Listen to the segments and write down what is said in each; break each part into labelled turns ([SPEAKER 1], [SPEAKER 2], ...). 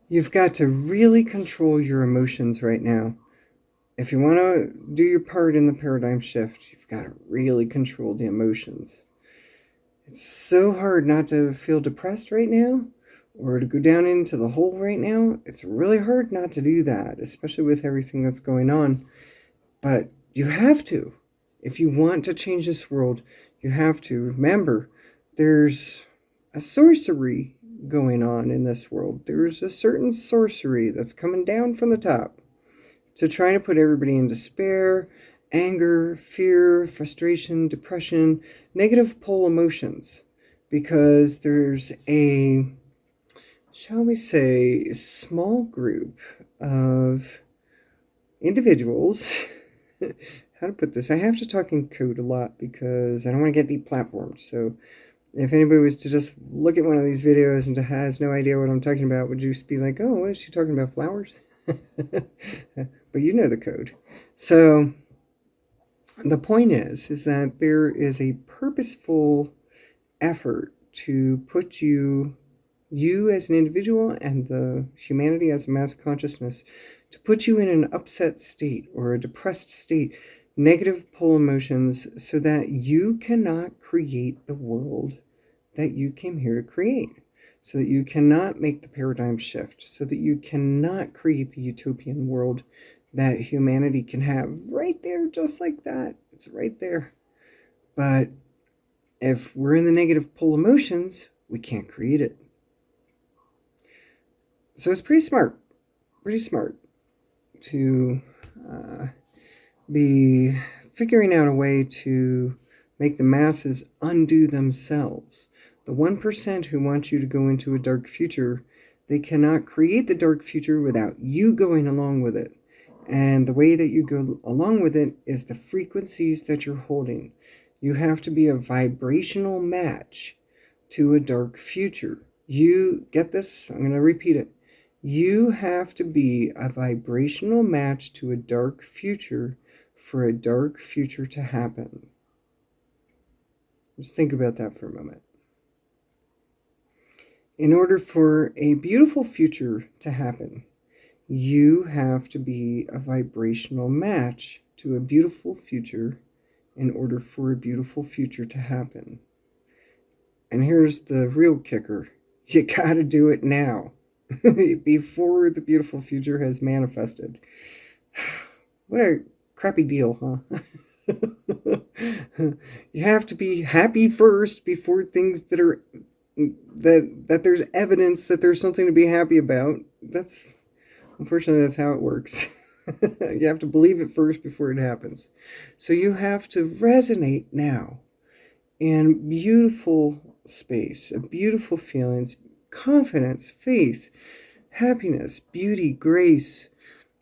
[SPEAKER 1] You've got to really control your emotions right now. If you want to do your part in the paradigm shift, you've got to really control the emotions. It's so hard not to feel depressed right now or to go down into the hole right now. It's really hard not to do that, especially with everything that's going on. But you have to. If you want to change this world, you have to. Remember, there's a sorcery going on in this world. There's a certain sorcery that's coming down from the top to try to put everybody in despair, anger, fear, frustration, depression, negative pole emotions, because there's a, shall we say, small group of individuals. How to put this? I have to talk in code a lot because I don't want to get deplatformed. So if anybody was to just look at one of these videos and has no idea what I'm talking about, would you just be like, oh, what is she talking about, flowers? But you know the code. So the point is that there is a purposeful effort to put you as an individual and the humanity as a mass consciousness, to put you in an upset state or a depressed state, negative pole emotions, so that you cannot create the world that you came here to create, so that you cannot make the paradigm shift, so that you cannot create the utopian world that humanity can have right there, just like that. It's right there. But if we're in the negative pole emotions, we can't create it. So it's pretty smart to be figuring out a way to make the masses undo themselves. The 1% who want you to go into a dark future, they cannot create the dark future without you going along with it. And the way that you go along with it is the frequencies that you're holding. You have to be a vibrational match to a dark future. You get this? I'm going to repeat it. You have to be a vibrational match to a dark future for a dark future to happen. Just think about that for a moment. In order for a beautiful future to happen, you have to be a vibrational match to a beautiful future in order for a beautiful future to happen. And here's the real kicker. You gotta do it now, before the beautiful future has manifested. What a crappy deal, huh? You have to be happy first before things that are that there's evidence that there's something to be happy about. Unfortunately, that's how it works. You have to believe it first before it happens. So you have to resonate now in beautiful space, beautiful feelings, confidence, faith, happiness, beauty, grace,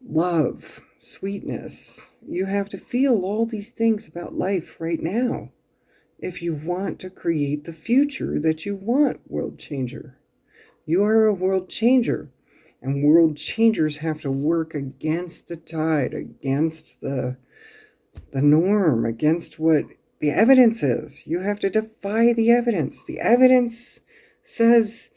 [SPEAKER 1] love, sweetness. You have to feel all these things about life right now if you want to create the future that you want, world changer. You are a world changer. And world changers have to work against the tide, against the norm, against what the evidence is. You have to defy the evidence. The evidence says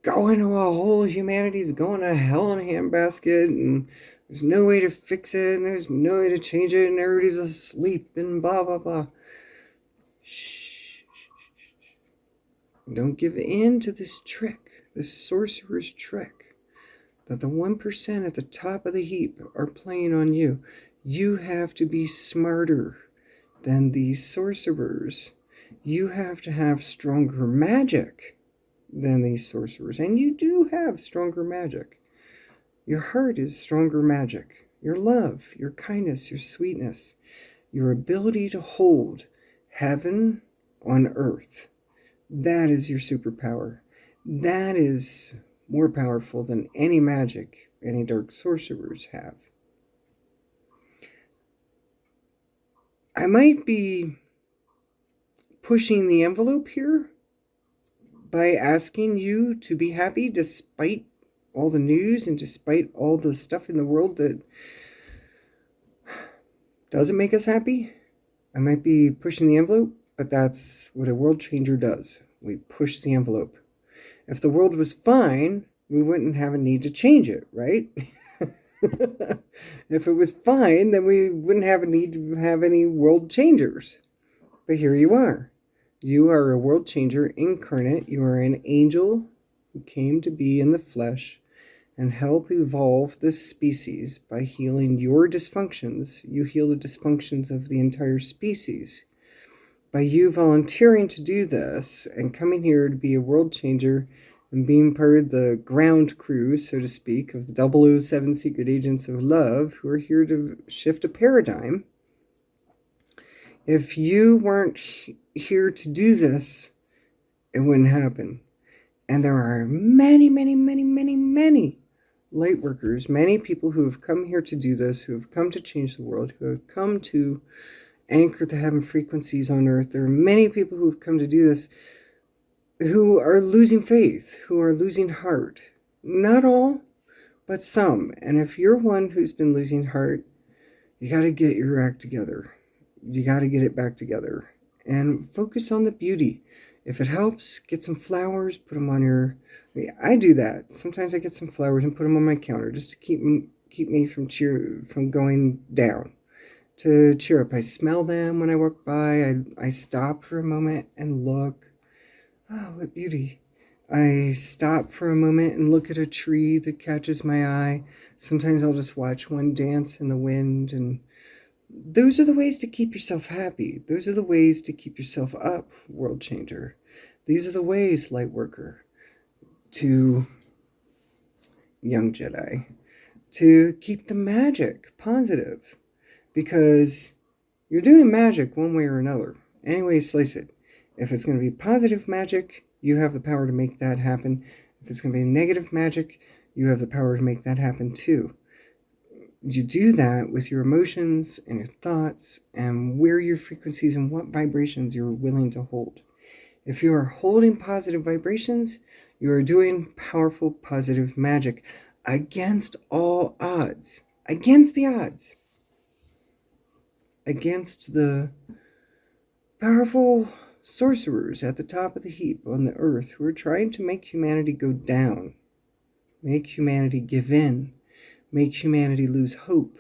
[SPEAKER 1] go into a hole, humanity's going to hell in a handbasket, and there's no way to fix it, and there's no way to change it, and everybody's asleep, and blah, blah, blah. Shh. Don't give in to this trick, this sorcerer's trick, that the 1% at the top of the heap are playing on you. You have to be smarter than these sorcerers. You have to have stronger magic than these sorcerers. And you do have stronger magic. Your heart is stronger magic. Your love, your kindness, your sweetness, your ability to hold heaven on earth. That is your superpower. That is more powerful than any magic any dark sorcerers have. I might be pushing the envelope here by asking you to be happy despite all the news and despite all the stuff in the world that doesn't make us happy. I might be pushing the envelope, but that's what a world changer does. We push the envelope. If the world was fine, we wouldn't have a need to change it, right? If it was fine, then we wouldn't have a need to have any world changers. But here you are. You are a world changer incarnate. You are an angel who came to be in the flesh and help evolve this species by healing your dysfunctions. You heal the dysfunctions of the entire species. By you volunteering to do this and coming here to be a world changer and being part of the ground crew, so to speak, of the 007 Secret Agents of Love, who are here to shift a paradigm. If you weren't here to do this, it wouldn't happen. And there are many, many, many, many, many light workers, many people who have come here to do this, who have come to change the world, who have come to anchor the heaven frequencies on earth. There are many people who have come to do this who are losing faith, who are losing heart. Not all, but some. And if you're one who's been losing heart, you got to get your act together. You got to get it back together and focus on the beauty. If it helps, get some flowers, put them on your... I do that. Sometimes I get some flowers and put them on my counter just to keep me from going down, to cheer up. I smell them when I walk by. I stop for a moment and look. Oh, what beauty. I stop for a moment and look at a tree that catches my eye. Sometimes I'll just watch one dance in the wind. And those are the ways to keep yourself happy. Those are the ways to keep yourself up, world changer. These are the ways, Lightworker, to young Jedi, to keep the magic positive. Because you're doing magic one way or another. Any way you slice it. If it's going to be positive magic, you have the power to make that happen. If it's going to be negative magic, you have the power to make that happen too. You do that with your emotions and your thoughts and where your frequencies and what vibrations you're willing to hold. If you are holding positive vibrations, you are doing powerful positive magic against all odds. Against the odds. Against the powerful sorcerers at the top of the heap on the earth who are trying to make humanity go down, make humanity give in, make humanity lose hope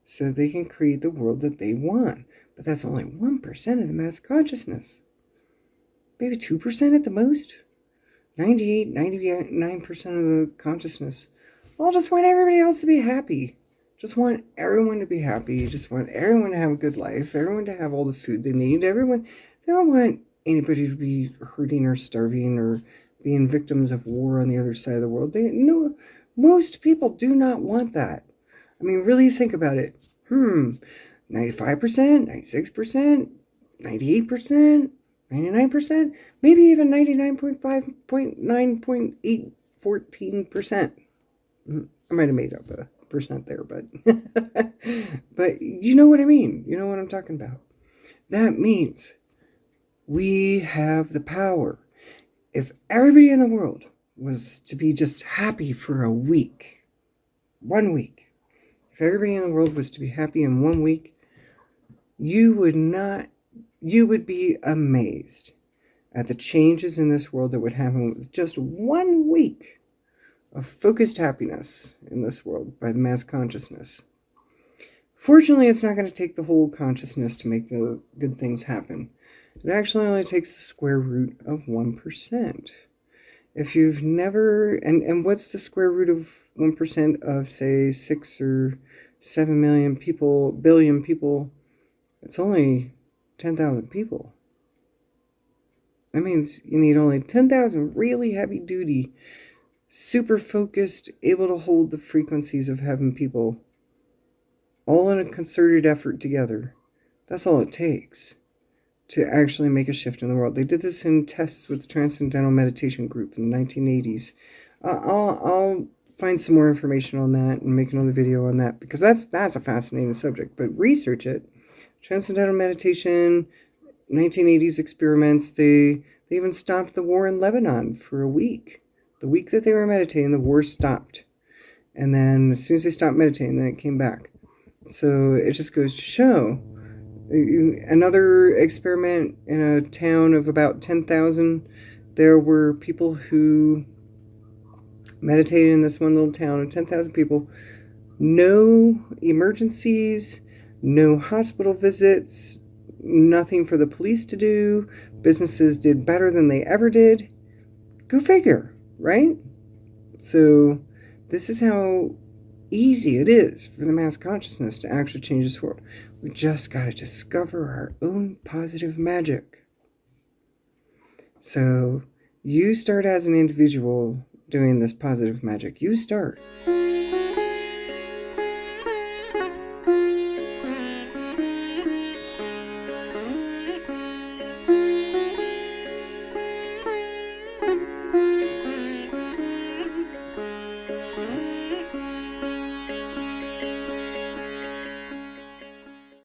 [SPEAKER 1] so they can create the world that they want. But that's only 1% of the mass consciousness. Maybe 2% at the most. 99% of the consciousness all just want everybody else to be happy. Just want everyone to be happy. Just want everyone to have a good life. Everyone to have all the food they need. They don't want anybody to be hurting or starving or being victims of war on the other side of the world. Most people do not want that. I mean, really think about it. 95%, 96%, 98%, 99%, maybe even 99.5.9.814%. I might have made up a percent there, but but you know what I mean. You know what I'm talking about. That means we have the power. If everybody in the world was to be just happy for a week, 1 week, if everybody in the world was to be happy in 1 week, you would be amazed at the changes in this world that would happen with just 1 week of focused happiness in this world by the mass consciousness. Fortunately, it's not going to take the whole consciousness to make the good things happen. It actually only takes the square root of 1%. If you've never... And what's the square root of 1% of, say, 6 or 7 billion people? It's only 10,000 people. That means you need only 10,000 really heavy-duty, super focused, able to hold the frequencies of heaven people, all in a concerted effort together. That's all it takes to actually make a shift in the world. They did this in tests with the Transcendental Meditation Group in the 1980s. I'll find some more information on that and make another video on that, because that's a fascinating subject. But research it. Transcendental Meditation, 1980s experiments. They even stopped the war in Lebanon for a week. The week that they were meditating, the war stopped. And then as soon as they stopped meditating, then it came back. So it just goes to show. Another experiment in a town of about 10,000, there were people who Meditated in this one little town of 10,000 people. No emergencies, no hospital visits, nothing for the police to do. Businesses did better than they ever did. Go figure, right? So this is how easy it is for the mass consciousness to actually change this world. We just got to discover our own positive magic. So you start as an individual doing this positive magic. You start.